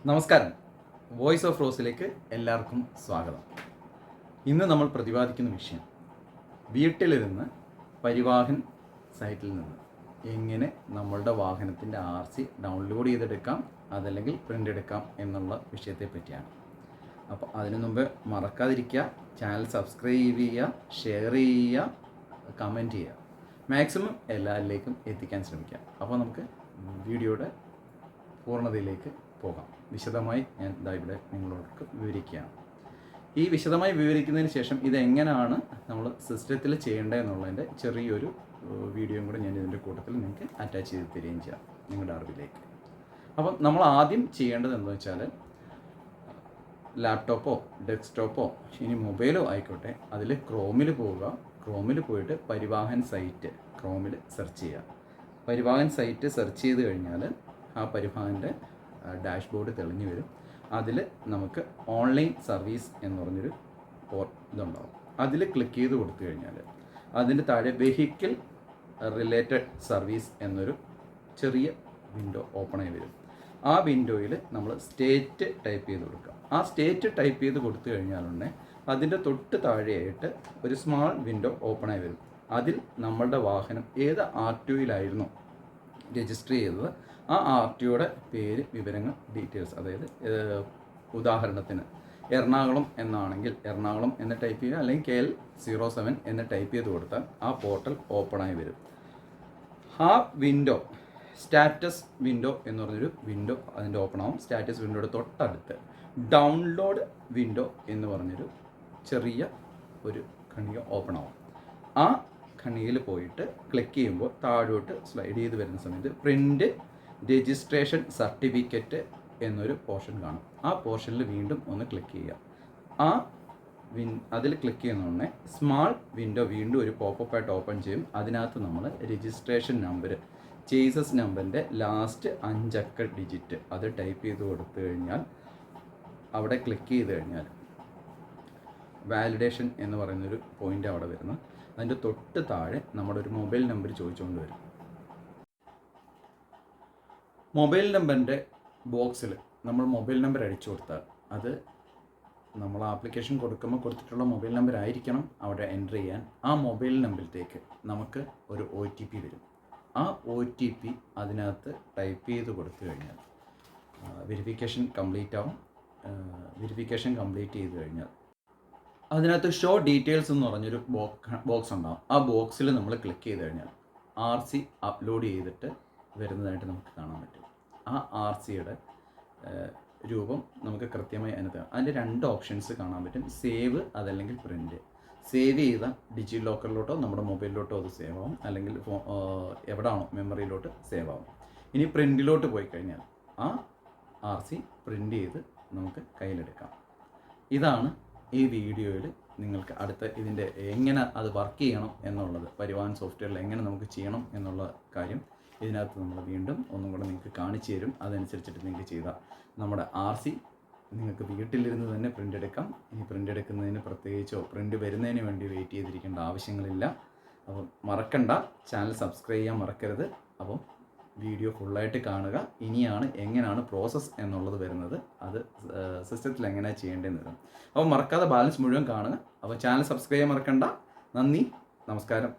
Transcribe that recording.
നമസ്കാരം. Voice of റോസിലേക്ക് എല്ലാവർക്കും സ്വാഗതം. ഇന്ന് നമ്മൾ പ്രതിപാദിക്കുന്ന വിഷയം വീട്ടിലിരുന്ന് പരിവാഹൻ സൈറ്റിൽ നിന്ന് എങ്ങനെ നമ്മളുടെ വാഹനത്തിൻ്റെ RC ഡൗൺലോഡ് ചെയ്തെടുക്കാം, അതല്ലെങ്കിൽ പ്രിൻ്റ് എടുക്കാം എന്നുള്ള വിഷയത്തെ പറ്റിയാണ്. അപ്പോൾ അതിനു മുമ്പ് മറക്കാതിരിക്കുക, ചാനൽ സബ്സ്ക്രൈബ് ചെയ്യുക, ഷെയർ ചെയ്യുക, കമൻറ്റ് ചെയ്യുക, മാക്സിമം എല്ലാവരിലേക്കും എത്തിക്കാൻ ശ്രമിക്കുക. അപ്പോൾ നമുക്ക് വീഡിയോയുടെ പൂർണ്ണതയിലേക്ക് പോകാം. വിശദമായി ഞാൻ ഇവിടെ നിങ്ങളോട് വിവരിക്കുകയാണ്. ഈ വിശദമായി വിവരിക്കുന്നതിന് ശേഷം ഇതെങ്ങനെയാണ് നമ്മൾ സിസ്റ്റത്തിൽ ചെയ്യേണ്ടതെന്നുള്ളതിൻ്റെ ചെറിയൊരു വീഡിയോയും കൂടെ ഞാൻ ഇതിൻ്റെ കൂട്ടത്തിൽ നിങ്ങൾക്ക് അറ്റാച്ച് ചെയ്ത് തരികയും ചെയ്യാം നിങ്ങളുടെ അറിവിലേക്ക്. അപ്പം നമ്മൾ ആദ്യം ചെയ്യേണ്ടത് എന്താണെന്ന് വെച്ചാൽ, ലാപ്ടോപ്പോ ഡെസ്ക്ടോപ്പോ ഇനി മൊബൈലോ ആയിക്കോട്ടെ, അതിൽ ക്രോമിൽ പോവുക. ക്രോമിൽ പോയിട്ട് പരിവാഹൻ സൈറ്റ് ക്രോമിൽ സെർച്ച് ചെയ്യുക. പരിവാഹൻ സൈറ്റ് സെർച്ച് ചെയ്ത് കഴിഞ്ഞാൽ ആ പരിവാഹൻ്റെ ഡാഷ്ബോർഡ് തെളിഞ്ഞു വരും. അതിൽ നമുക്ക് ഓൺലൈൻ സർവീസ് എന്ന് പറഞ്ഞൊരു ഇതുണ്ടാവും. അതിൽ ക്ലിക്ക് ചെയ്ത് കൊടുത്തു കഴിഞ്ഞാൽ അതിൻ്റെ താഴെ വെഹിക്കിൾ റിലേറ്റഡ് സർവീസ് എന്നൊരു ചെറിയ വിൻഡോ ഓപ്പണായി വരും. ആ വിൻഡോയിൽ നമ്മൾ സ്റ്റേറ്റ് ടൈപ്പ് ചെയ്ത് കൊടുക്കുക. ആ സ്റ്റേറ്റ് ടൈപ്പ് ചെയ്ത് കൊടുത്തു കഴിഞ്ഞാലുടനെ അതിൻ്റെ തൊട്ട് താഴെയായിട്ട് ഒരു സ്മാൾ വിൻഡോ ഓപ്പണായി വരും. അതിൽ നമ്മളുടെ വാഹനം ഏത് RTOയിലായിരുന്നോ രജിസ്റ്റർ ചെയ്തത് ആ RTOയുടെ പേര്, വിവരങ്ങൾ, ഡീറ്റെയിൽസ്, അതായത് ഉദാഹരണത്തിന് എറണാകുളം എന്നാണെങ്കിൽ എറണാകുളം എന്ന് ടൈപ്പ് ചെയ്യുക, അല്ലെങ്കിൽ KL07 എന്ന് ടൈപ്പ് ചെയ്ത് കൊടുത്താൽ ആ പോർട്ടൽ ഓപ്പണായി വരും. ആ വിൻഡോ സ്റ്റാറ്റസ് വിൻഡോ എന്ന് പറഞ്ഞൊരു വിൻഡോ അതിൻ്റെ ഓപ്പൺ ആവും. സ്റ്റാറ്റസ് വിൻഡോയുടെ തൊട്ടടുത്ത് ഡൗൺലോഡ് വിൻഡോ എന്ന് പറഞ്ഞൊരു ചെറിയ ഒരു ഖണ്ഡിക ഓപ്പൺ ആവും. ആ ഖണ്ഡികയിൽ പോയിട്ട് ക്ലിക്ക് ചെയ്യുമ്പോൾ താഴോട്ട് സ്ലൈഡ് ചെയ്ത് വരുന്ന സമയത്ത് പ്രിൻ്റ് രജിസ്ട്രേഷൻ സർട്ടിഫിക്കറ്റ് എന്നൊരു പോർഷൻ കാണും. ആ പോർഷനിൽ വീണ്ടും ഒന്ന് ക്ലിക്ക് ചെയ്യുക. ആ അതിൽ ക്ലിക്ക് ചെയ്യുന്നതുകൊണ്ട് സ്മാൾ വിൻഡോ വീണ്ടും ഒരു പോപ്പപ്പ് ആയിട്ട് ഓപ്പൺ ചെയ്യും. അതിനകത്ത് നമ്മൾ രജിസ്ട്രേഷൻ നമ്പർ, ചേസസ് നമ്പറിൻ്റെ ലാസ്റ്റ് 5 അക്ക ഡിജിറ്റ് അത് ടൈപ്പ് ചെയ്ത് കൊടുത്തു കഴിഞ്ഞാൽ, അവിടെ ക്ലിക്ക് ചെയ്ത് കഴിഞ്ഞാൽ വാലിഡേഷൻ എന്ന് പറയുന്നൊരു പോയിൻ്റ് അവിടെ വരുന്നു. അതിൻ്റെ തൊട്ട് താഴെ നമ്മുടെ ഒരു മൊബൈൽ നമ്പർ ചോദിച്ചുകൊണ്ട് വരും. മൊബൈൽ നമ്പറിൻ്റെ ബോക്സിൽ നമ്മൾ മൊബൈൽ നമ്പർ അടിച്ചു കൊടുത്താൽ അത് നമ്മൾ ആപ്ലിക്കേഷൻ കൊടുക്കുമ്പോൾ കൊടുത്തിട്ടുള്ള മൊബൈൽ നമ്പർ ആയിരിക്കണം അവിടെ എൻ്റർ ചെയ്യാൻ. ആ മൊബൈൽ നമ്പറിലേക്ക് നമുക്ക് ഒരു OTP വരും. ആ OTP അതിനകത്ത് ടൈപ്പ് ചെയ്ത് കൊടുത്തു കഴിഞ്ഞാൽ വെരിഫിക്കേഷൻ കംപ്ലീറ്റ് ആവും. വെരിഫിക്കേഷൻ കംപ്ലീറ്റ് ചെയ്ത് കഴിഞ്ഞാൽ അതിനകത്ത് ഷോ ഡീറ്റെയിൽസ് എന്ന് പറഞ്ഞൊരു ബോക്സ് ഉണ്ടാകും. ആ ബോക്സിൽ നമ്മൾ ക്ലിക്ക് ചെയ്ത് കഴിഞ്ഞാൽ RC അപ്ലോഡ് ചെയ്തിട്ട് വരുന്നതായിട്ട് നമുക്ക് കാണാൻ പറ്റും. ആ RCയുടെ രൂപം നമുക്ക് കൃത്യമായി അതിൻ്റെ 2 ഓപ്ഷൻസ് കാണാൻ പറ്റും. സേവ് അതല്ലെങ്കിൽ പ്രിൻ്റ്. സേവ് ചെയ്ത ഡിജി ലോക്കറിലോട്ടോ നമ്മുടെ മൊബൈലിലോട്ടോ അത് സേവ് ആവും, അല്ലെങ്കിൽ എവിടെയാണോ മെമ്മറിയിലോട്ട് സേവ് ആവും. ഇനി പ്രിൻറ്റിലോട്ട് പോയി കഴിഞ്ഞാൽ ആ RC പ്രിൻ്റ് ചെയ്ത് നമുക്ക് കയ്യിലെടുക്കാം. ഇതാണ് ഈ വീഡിയോയിൽ നിങ്ങൾക്ക് അടുത്ത ഇതിൻ്റെ എങ്ങനെ അത് വർക്ക് ചെയ്യണം എന്നുള്ളത്, പരിവാഹൻ സോഫ്റ്റ്വെയറിൽ എങ്ങനെ നമുക്ക് ചെയ്യണം എന്നുള്ള കാര്യം ഇതിനകത്ത് നമ്മൾ വീണ്ടും ഒന്നും കൂടെ നിങ്ങൾക്ക് കാണിച്ചു തരും. അതനുസരിച്ചിട്ട് നിങ്ങൾക്ക് ചെയ്താൽ നമ്മുടെ RC നിങ്ങൾക്ക് വീട്ടിലിരുന്ന് തന്നെ പ്രിൻ്റ് എടുക്കാം. ഇനി പ്രിൻ്റ് എടുക്കുന്നതിന് പ്രത്യേകിച്ചോ പ്രിൻ്റ് വരുന്നതിന് വേണ്ടി വെയിറ്റ് ചെയ്തിരിക്കേണ്ട ആവശ്യങ്ങളില്ല. അപ്പം മറക്കണ്ട, ചാനൽ സബ്സ്ക്രൈബ് ചെയ്യാൻ മറക്കരുത്. അപ്പം വീഡിയോ ഫുള്ളായിട്ട് കാണുക. ഇനിയാണ് എങ്ങനെയാണ് പ്രോസസ്സ് എന്നുള്ളത് വരുന്നത്, അത് സിസ്റ്റത്തിൽ എങ്ങനെയാണ് ചെയ്യേണ്ടതെന്ന് വരും. അപ്പോൾ മറക്കാതെ ബാലൻസ് മുഴുവൻ കാണുക. അപ്പോൾ ചാനൽ സബ്സ്ക്രൈബ് ചെയ്യാൻ മറക്കണ്ട. നന്ദി, നമസ്കാരം.